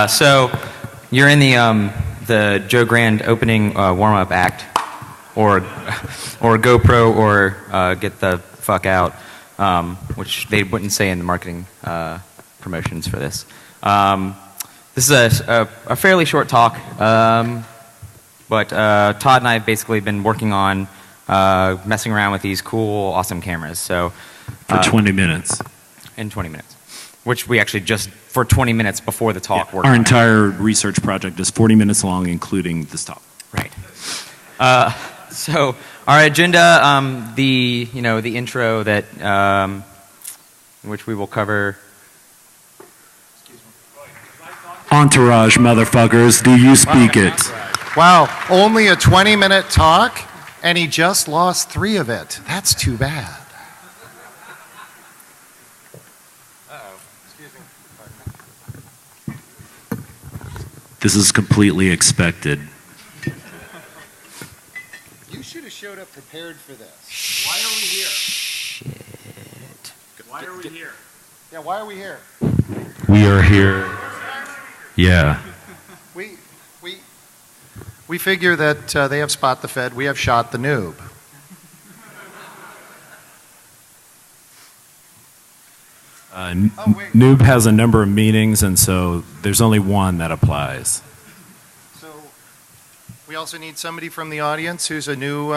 So you're in the Joe Grand opening warm-up act, or GoPro, or get the fuck out, which they wouldn't say in the marketing promotions for this. This is a fairly short talk, but Todd and I have basically been working on messing around with these cool, awesome cameras. So for 20 minutes. In 20 minutes. Which we actually just, for 20 minutes before the talk, worked on. Our entire research project is 40 minutes long, including this talk. Right. So our agenda, the intro that, which we will cover. Entourage, motherfuckers, do you speak it? Wow, only a 20-minute talk, and he just lost 3 of it. That's too bad. This is completely expected. You should have showed up prepared for this. Why are we here? Shit. Why are we here? Yeah, why are we here? We are here. Yeah. We figure that they have Spot the Fed, we have Shot the Noob. Noob has a number of meanings, and so there's only one that applies. So we also need somebody from the audience who's a new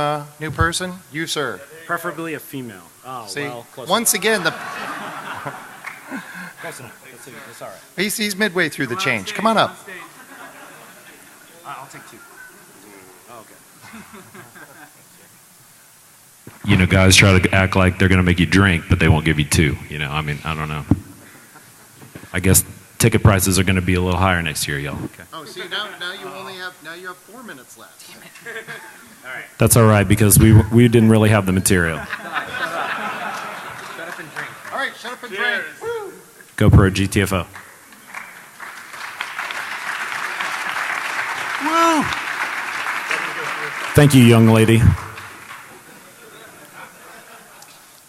person. You, sir. Preferably a female. Oh, See, well, close once again, close enough. It's all right. he's midway through the change. Come on up. I'll take 2. Oh, okay. Guys try to act like they're going to make you drink, but they won't give you 2. I mean, I don't know. I guess ticket prices are going to be a little higher next year, y'all. Okay. Oh, see, now you have 4 minutes left. All right. That's all right, because we didn't really have the material. Shut up and drink. All right, shut up and drink. Woo! GoPro GTFO. Woo! Thank you, young lady.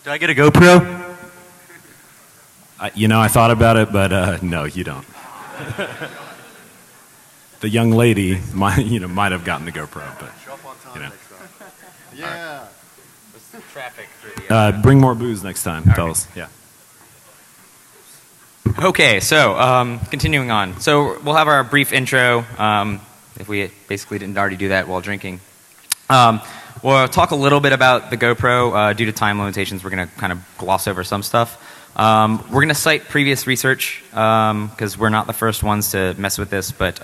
Do I get a GoPro? I thought about it, but no, you don't. The young lady might have gotten the GoPro, but Yeah. Traffic through bring more booze next time, fellas. Yeah. Okay, so continuing on. So we'll have our brief intro. If we basically didn't already do that while drinking. We'll talk a little bit about the GoPro. Due to time limitations, we're going to kind of gloss over some stuff. We're going to cite previous research because we're not the first ones to mess with this, but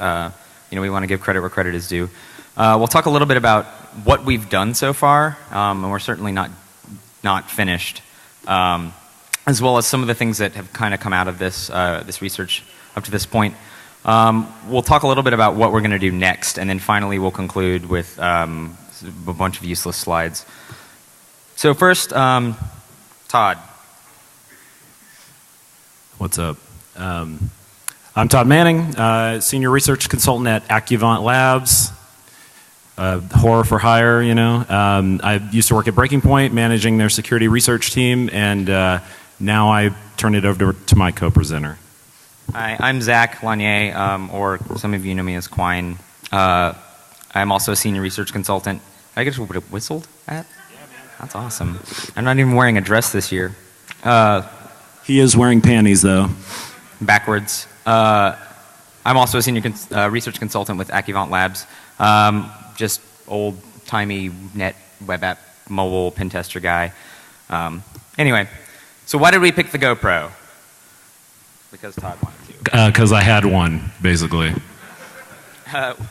we want to give credit where credit is due. We'll talk a little bit about what we've done so far, and we're certainly not finished, as well as some of the things that have kind of come out of this research up to this point. We'll talk a little bit about what we're going to do next, and then finally we'll conclude with a bunch of useless slides. So first, Todd. What's up? I'm Todd Manning, senior research consultant at Accuvant Labs. Horror for hire, I used to work at Breaking Point, managing their security research team, and now I turn it over to my co-presenter. Hi, I'm Zach Lanier, or some of you know me as Quine. I'm also a senior research consultant. I get whistled at? Yeah, man. That's awesome. I'm not even wearing a dress this year. He is wearing panties, though. Backwards. I'm also a senior research consultant with Accuvant Labs. Just old-timey net web app mobile pen tester guy. Anyway, so why did we pick the GoPro? Because Todd wanted to. Because I had one, basically.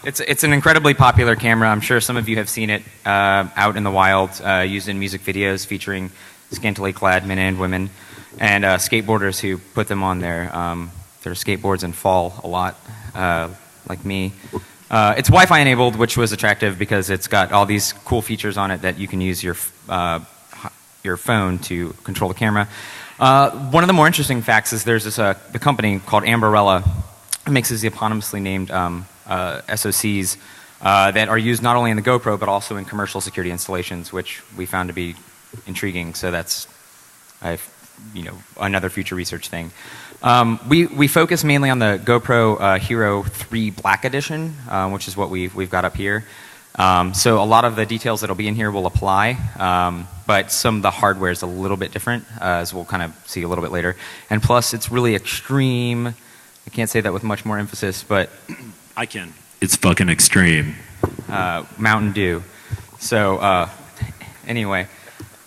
It's an incredibly popular camera. I'm sure some of you have seen it out in the wild, used in music videos featuring scantily clad men and women, and skateboarders who put them on their skateboards and fall a lot, like me. It's Wi-Fi enabled, which was attractive because it's got all these cool features on it that you can use your phone to control the camera. One of the more interesting facts is there's this a company called Amberella. It makes these eponymously named SoCs that are used not only in the GoPro but also in commercial security installations, which we found to be intriguing. So that's another future research thing. We focus mainly on the GoPro Hero 3 Black Edition, which is what we've got up here. So a lot of the details that'll be in here will apply, but some of the hardware is a little bit different, as we'll kind of see a little bit later. And plus, it's really extreme. I can't say that with much more emphasis, but I can. It's fucking extreme. Mountain Dew. So anyway,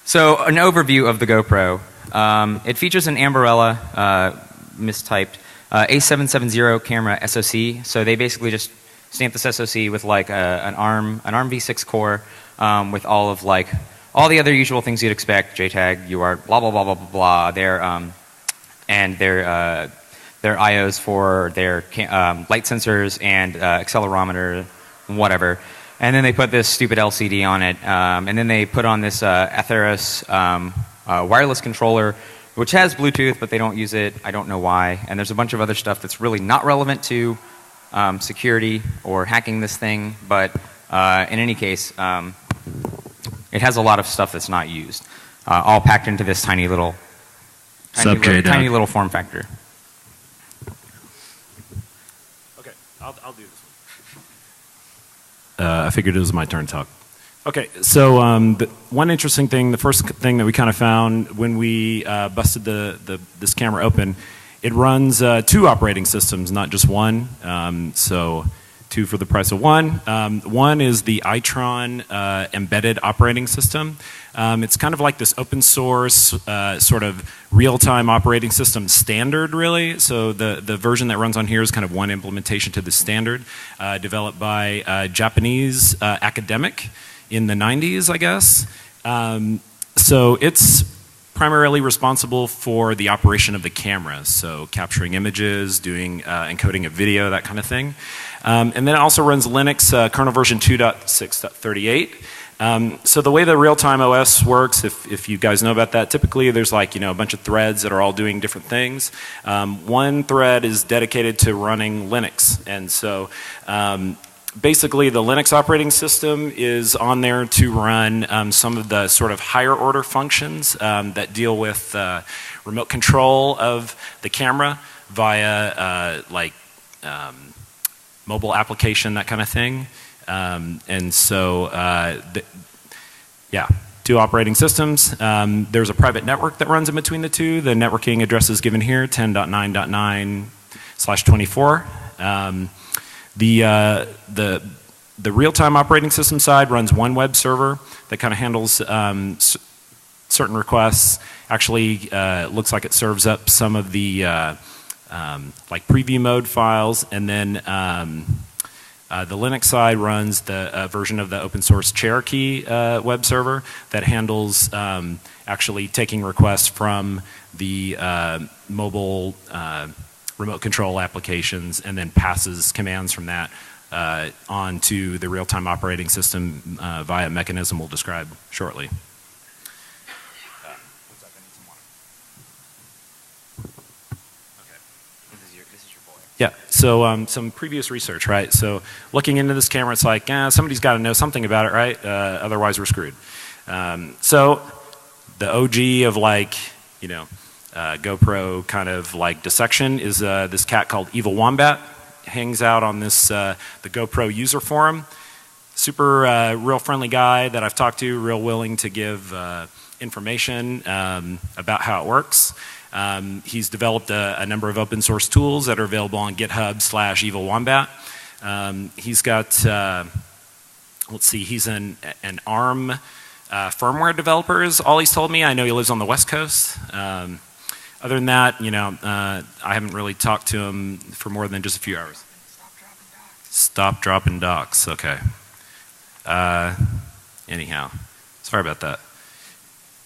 so an overview of the GoPro. It features an Ambarella, mistyped, A770 camera SoC. So they basically just stamp this SoC with like an ARM V6 core, with all of like all the other usual things you'd expect: JTAG, UART, blah blah blah blah blah blah. And their IOs for their light sensors and accelerometer, whatever. And then they put this stupid LCD on it, and then they put on this Atheros wireless controller, which has Bluetooth, but they don't use it. I don't know why. And there's a bunch of other stuff that's really not relevant to security or hacking this thing, but in any case, it has a lot of stuff that's not used, all packed into this tiny little form factor. Okay, I'll do this one. I figured it was my turn to talk. Okay, so one interesting thing, the first thing that we kind of found when we busted this camera open, it runs 2 operating systems, not just one. So 2 for the price of one. One is the Itron embedded operating system. It's kind of like this open source sort of real-time operating system standard, really. So the version that runs on here is kind of one implementation to the standard, developed by a Japanese academic in the 90s, I guess. So it's primarily responsible for the operation of the camera, so capturing images, doing encoding a video, that kind of thing. And then it also runs Linux kernel version 2.6.38. So the way the real-time OS works, if you guys know about that, typically there's like, a bunch of threads that are all doing different things. One thread is dedicated to running Linux, and so basically the Linux operating system is on there to run some of the sort of higher order functions that deal with remote control of the camera via mobile application, that kind of thing. And so, yeah, 2 operating systems. There's a private network that runs in between the 2. The networking address is given here, 10.9.9/24. The real-time operating system side runs one web server that kind of handles certain requests. Actually, looks like it serves up some of the like preview mode files, and then the Linux side runs the version of the open source Cherokee web server that handles actually taking requests from the mobile remote control applications and then passes commands from that on to the real-time operating system via a mechanism we'll describe shortly. Yeah, so some previous research, right? So looking into this camera, it's like, somebody's got to know something about it, right? Otherwise we're screwed. So the OG of like, GoPro kind of like dissection is this cat called Evil Wombat. Hangs out on this the GoPro user forum. Super real friendly guy that I've talked to, real willing to give information about how it works. He's developed a number of open source tools that are available on GitHub/Evil Wombat. He's got, let's see, he's an ARM firmware developer is all he's told me. I know he lives on the West Coast. Other than that, I haven't really talked to him for more than just a few hours. Stop dropping docs. Okay. Anyhow, sorry about that.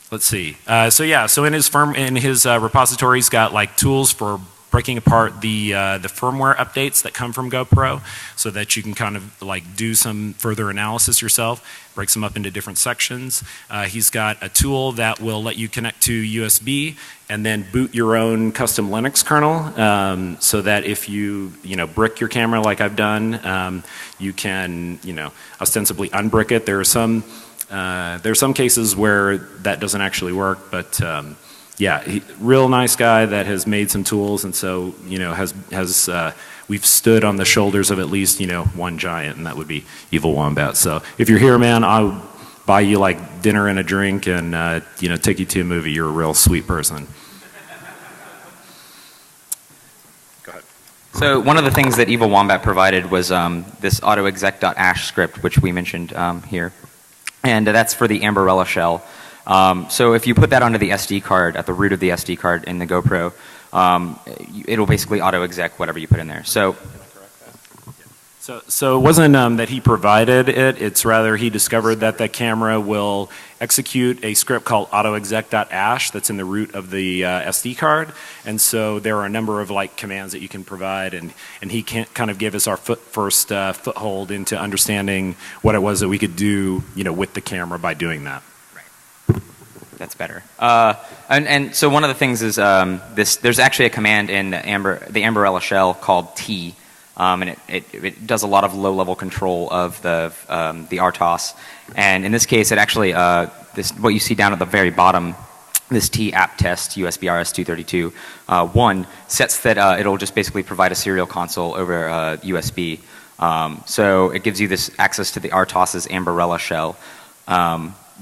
Let's see. So in his repository, he's got like tools for breaking apart the firmware updates that come from GoPro, so that you can kind of like do some further analysis yourself. Breaks them up into different sections. He's got a tool that will let you connect to USB and then boot your own custom Linux kernel, so that if you brick your camera like I've done, you can ostensibly unbrick it. There are some cases where that doesn't actually work, but real nice guy that has made some tools, and so we've stood on the shoulders of at least one giant, and that would be Evil Wombat. So if you're here, man, I'll buy you like dinner and a drink, and take you to a movie. You're a real sweet person. Go ahead. So one of the things that Evil Wombat provided was this autoexec.ash script, which we mentioned here, and that's for the Amberella shell. So if you put that onto the SD card, at the root of the SD card in the GoPro, it'll basically auto-exec whatever you put in there. So it wasn't that he provided it, it's rather he discovered that the camera will execute a script called autoexec.ash that's in the root of the SD card. And so there are a number of commands that you can provide, and he kind of gave us our first foothold into understanding what it was that we could do with the camera by doing that. That's better. And so one of the things is there's actually a command in the Amberella shell called T, and it does a lot of low-level control of the RTOS. And in this case, it actually what you see down at the very bottom, this T app test USB RS-232 1 sets that it'll just basically provide a serial console over USB. So it gives you this access to the RTOS's Amberella shell.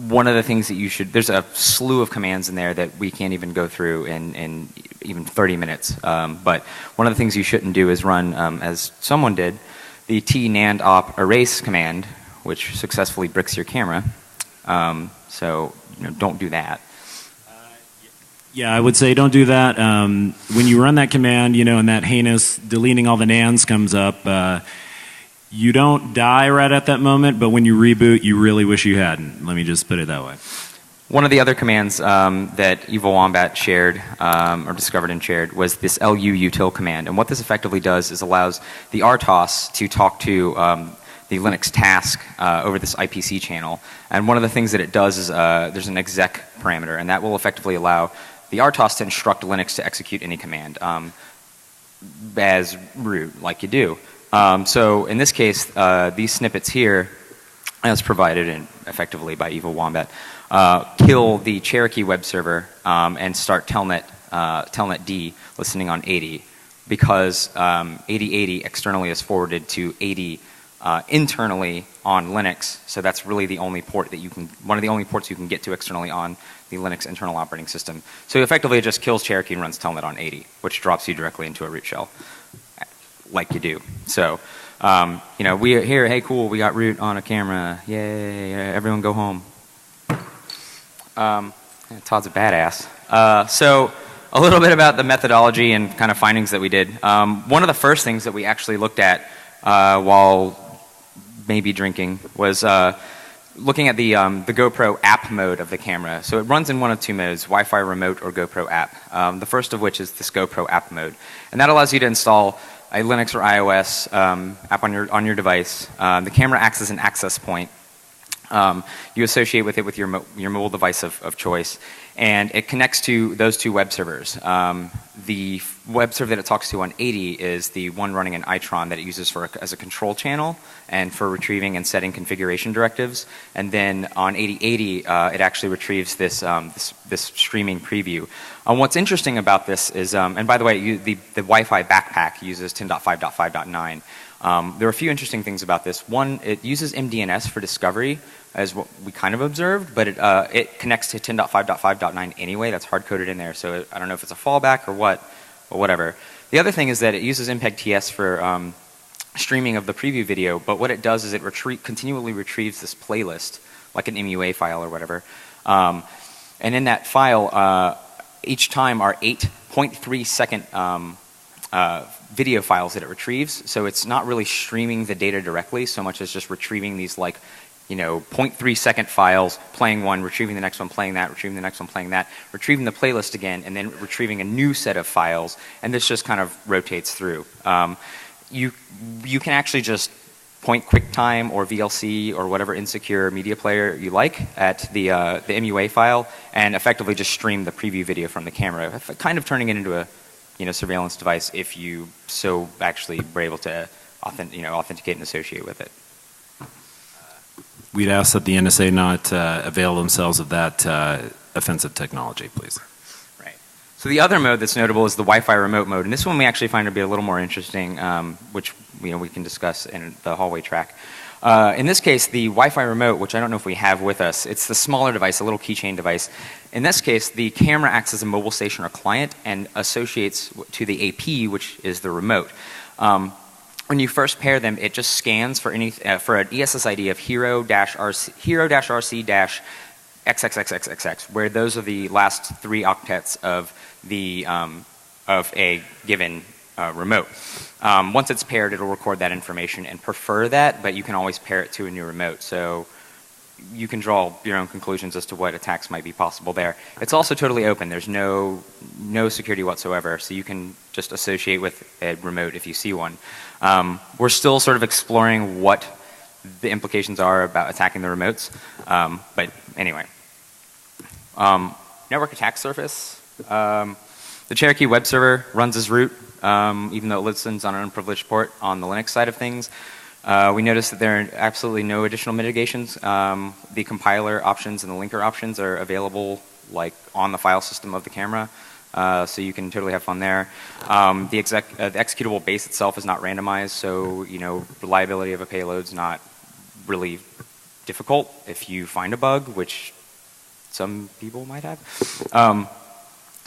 One of the things that there's a slew of commands in there that we can't even go through in even 30 minutes. But one of the things you shouldn't do is run, as someone did, the tnand op erase command, which successfully bricks your camera. So don't do that. Yeah, I would say don't do that. When you run that command, and that heinous deleting all the nands comes up, you don't die right at that moment, but when you reboot, you really wish you hadn't. Let me just put it that way. One of the other commands that Evil Wombat shared, or discovered and shared, was this luutil command. And what this effectively does is allows the RTOS to talk to the Linux task over this IPC channel. And one of the things that it does is there's an exec parameter, and that will effectively allow the RTOS to instruct Linux to execute any command as root, like you do. So in this case, these snippets here, as provided effectively by Evil Wombat, kill the Cherokee web server and start telnet D listening on 80, because 8080 externally is forwarded to 80 internally on Linux. So that's really the only port that one of the only ports you can get to externally on the Linux internal operating system. So effectively, it just kills Cherokee and runs telnet on 80, which drops you directly into a root shell, like you do. So, we are here, hey cool, we got root on a camera, yay, everyone go home. Todd's a badass. So, a little bit about the methodology and kind of findings that we did. One of the first things that we actually looked at while maybe drinking was looking at the GoPro app mode of the camera. So it runs in one of two modes, Wi-Fi remote or GoPro app. The first of which is this GoPro app mode. And that allows you to install a Linux or iOS app on your device. The camera acts as an access point. You associate with it with your mobile device of choice, and it connects to those two web servers. The web server that it talks to on 80 is the one running in Itron that it uses as a control channel and for retrieving and setting configuration directives. And then on 8080, it actually retrieves this streaming preview. What's interesting about this is, and by the way, the Wi-Fi backpack uses 10.5.5.9. There are a few interesting things about this. One, it uses MDNS for discovery, as what we kind of observed, but it connects to 10.5.5.9 anyway. That's hard-coded in there, so I don't know if it's a fallback or what, but whatever. The other thing is that it uses MPEG-TS for streaming of the preview video, but what it does is it continually retrieves this playlist, like an MUA file or whatever. And in that file, each time are 8.3 second video files that it retrieves, so it's not really streaming the data directly so much as just retrieving these 0.3 second files, playing one, retrieving the next one, playing that, retrieving the next one, playing that, retrieving the playlist again, and then retrieving a new set of files, and this just kind of rotates through. You can actually just point QuickTime or VLC or whatever insecure media player you like at the MUA file and effectively just stream the preview video from the camera, kind of turning it into a surveillance device if you so actually were able to authenticate and associate with it. We'd ask that the NSA not avail themselves of that offensive technology, please. Right. So the other mode that's notable is the Wi-Fi remote mode, and this one we actually find to be a little more interesting, which we can discuss in the hallway track. In this case, the Wi-Fi remote, which I don't know if we have with us, it's the smaller device, a little keychain device. In this case, the camera acts as a mobile station or client and associates to the AP, which is the remote. When you first pair them, it just scans for an ESS ID of hero-rc-XXXXXX, where those are the last 3 octets of a given remote. Once it's paired, it'll record that information and prefer that, but you can always pair it to a new remote. So you can draw your own conclusions as to what attacks might be possible there. It's also totally open. There's no security whatsoever, so you can just associate with a remote if you see one. We're still sort of exploring what the implications are about attacking the remotes, but anyway. Network attack surface. The Cherokee web server runs as root, even though it listens on an unprivileged port on the Linux side of things. We noticed that there are absolutely no additional mitigations. The compiler options and the linker options are available like on the file system of the camera, so you can totally have fun there. The executable base itself is not randomized, so reliability of a payload's not really difficult if you find a bug, which some people might have.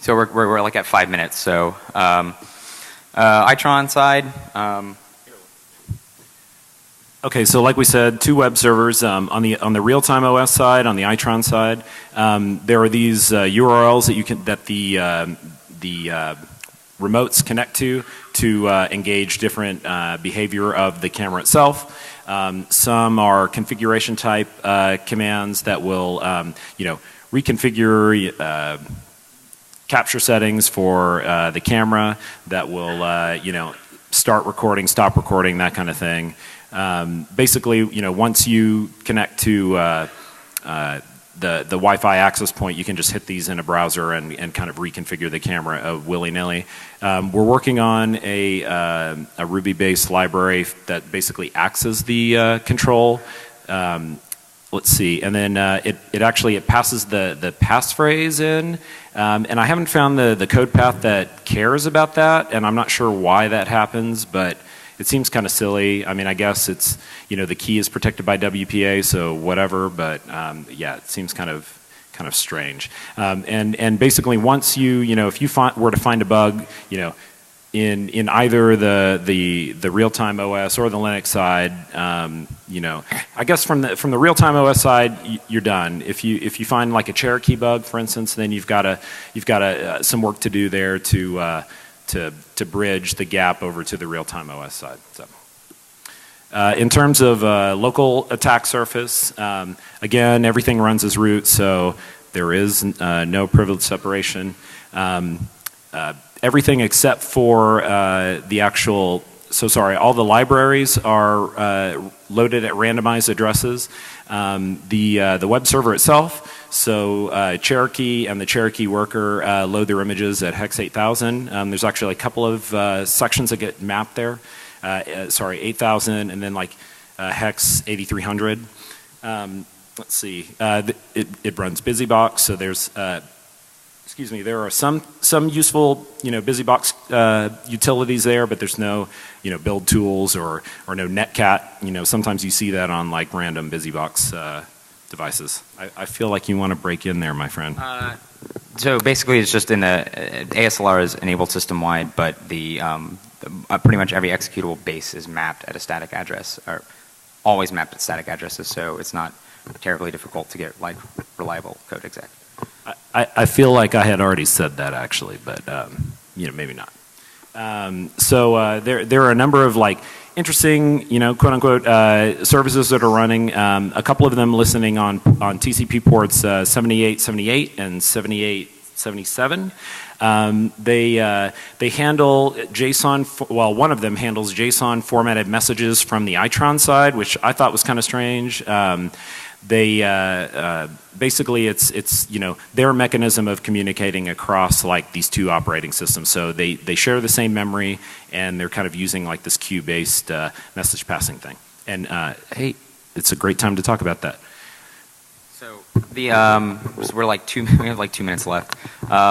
So we're like at 5 minutes. So Itron side. Okay, so like we said, 2 web servers on the real-time OS side, on the Itron side. There are these URLs that the remotes connect to engage different behavior of the camera itself. Some are configuration type commands that will reconfigure capture settings for the camera that will start recording, stop recording, that kind of thing. Basically, once you connect to the Wi-Fi access point, you can just hit these in a browser and kind of reconfigure the camera willy-nilly. We're working on a Ruby-based library that basically acts as the control. Let's see, and then it passes the passphrase in, and I haven't found the code path that cares about that, and I'm not sure why that happens, but it seems kind of silly. I mean, I guess it's, the key is protected by WPA, so whatever, but yeah, it seems kind of strange. And basically once if you were to find a bug, in either the real-time OS or the Linux side, I guess from the real-time OS side, you're done. If you find like a Cherokee bug, for instance, then you've got some work to do there to bridge the gap over to the real-time OS side. So, in terms of local attack surface, again, everything runs as root, so there is no privilege separation. Everything except for the actual, all the libraries are loaded at randomized addresses. The web server itself, so Cherokee and the Cherokee worker load their images at hex 8000. There's actually a couple of sections that get mapped there. 8000 and then like hex 8300. Let's see, it runs BusyBox, so there's there are some useful, BusyBox utilities there, but there's no, build tools or no netcat. Sometimes you see that on like random BusyBox devices. I feel like you want to break in there, my friend. So basically, it's just in the ASLR is enabled system-wide, but the pretty much every executable base is mapped at a static address, or always mapped at static addresses. So it's not terribly difficult to get like reliable code exec. I feel like I had already said that actually, but maybe not. So there are a number of like interesting, quote unquote, services that are running. A couple of them listening on TCP ports 7878 and 7877. They handle JSON. Well, one of them handles JSON formatted messages from the Itron side, which I thought was kind of strange. Basically it's their mechanism of communicating across like these 2 operating systems. So they share the same memory, and they're kind of using like this queue-based message passing thing. And hey, it's a great time to talk about that. So we're like we have like 2 minutes left,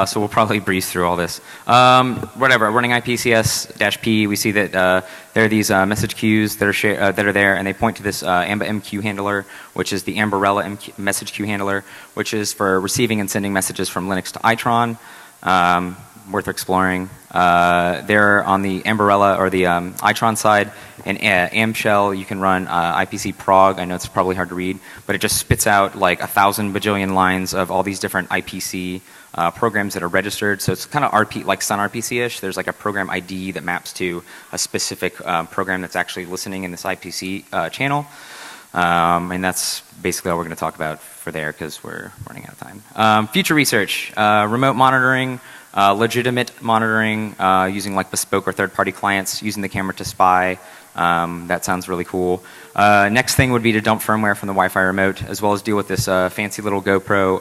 so we'll probably breeze through all this. Whatever, running IPCS-P, we see that there are these message queues that are there, and they point to this AMBA MQ handler, which is the Amberella message queue handler, which is for receiving and sending messages from Linux to Itron. Worth exploring. There on the Amberella or the Itron side, in AMP shell, you can run IPC prog. I know it's probably hard to read, but it just spits out like 1,000 bajillion lines of all these different IPC programs that are registered. So it's kind of like Sun RPC-ish. There's like a program ID that maps to a specific program that's actually listening in this IPC channel. And that's basically all we're going to talk about for there because we're running out of time. Future research, remote monitoring, legitimate monitoring using like bespoke or third-party clients, using the camera to spy. That sounds really cool. Next thing would be to dump firmware from the Wi-Fi remote, as well as deal with this fancy little GoPro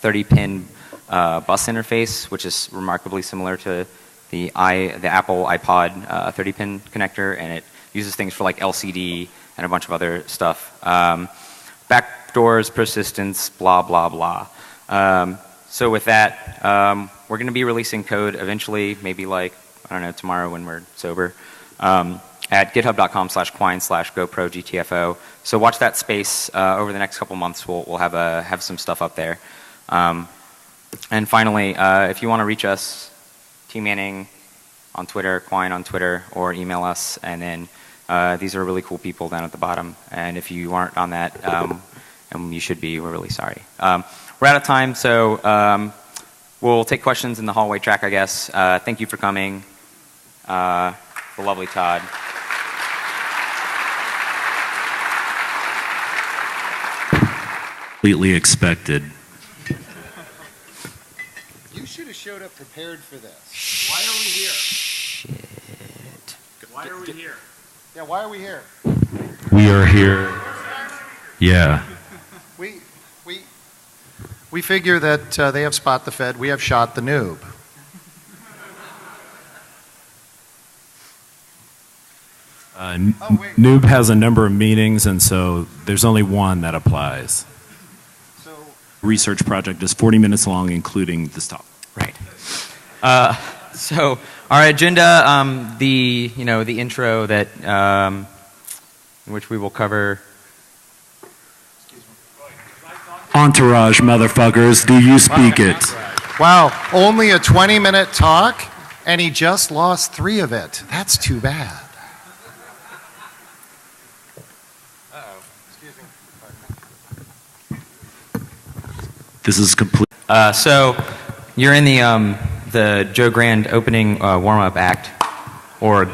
30-pin bus interface, which is remarkably similar to the Apple iPod 30-pin connector, and it uses things for like LCD and a bunch of other stuff. Backdoors, persistence, blah, blah, blah. So with that, we're going to be releasing code eventually, maybe like, I don't know, tomorrow when we're sober, at github.com/quine/GoPro GTFO. So watch that space over the next couple months. We'll have some stuff up there. And finally, if you want to reach us, T Manning on Twitter, Quine on Twitter, or email us. And then these are really cool people down at the bottom. And if you aren't on that, and you should be, we're really sorry. We're out of time, so we'll take questions in the hallway track, I guess. Thank you for coming. The lovely Todd. Completely expected. You should have showed up prepared for this. Why are we here? Shit. Why are we here? Yeah, why are we here? We are here. Yeah. We figure that they have spot the Fed, we have shot the noob. Noob has a number of meanings, and so there's only one that applies. So Research project is 40 minutes long, including this talk. Right. So our agenda, the intro that in which we will cover. Entourage, motherfuckers, do you speak it? wow, only a 20-minute talk, and he just lost 3 of it. That's too bad. This is complete. So you're in the Joe Grand opening warm-up act, or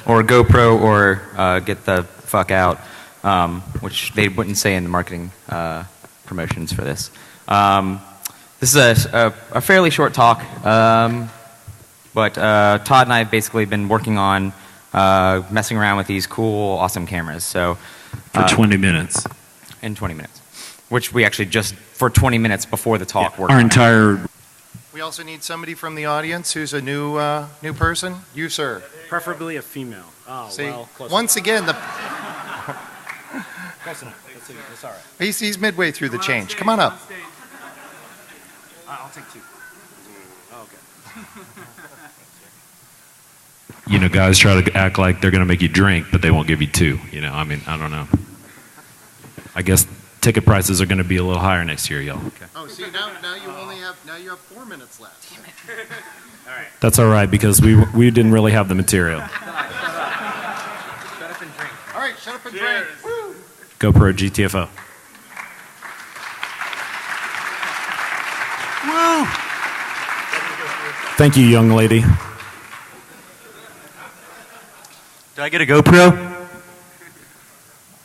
GoPro, or get the fuck out, which they wouldn't say in the marketing promotions for this. This is a fairly short talk, but Todd and I have basically been working on messing around with these cool, awesome cameras. So For 20 minutes. In 20 minutes, which we actually just for 20 minutes before the talk worked Our on. entire. We also need somebody from the audience who's a new person. You, sir. Preferably a female. Oh, See, once again, Close enough. That's all right. he's midway through the change. Come on up. I'll take 2. Oh, okay. You know, guys try to act like they're going to make you drink, but they won't give you 2. You know, I mean, I don't know. I guess ticket prices are going to be a little higher next year, y'all. Okay. Oh, see, now you have 4 minutes left. That's all right because we didn't really have the material. Shut up and drink. All right, shut up and drink. Woo. GoPro GTFO. Woo. Thank you, young lady. Do I get a GoPro?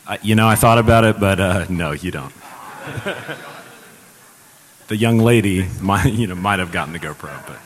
I thought about it, but no, you don't. The young lady might have gotten the GoPro, but.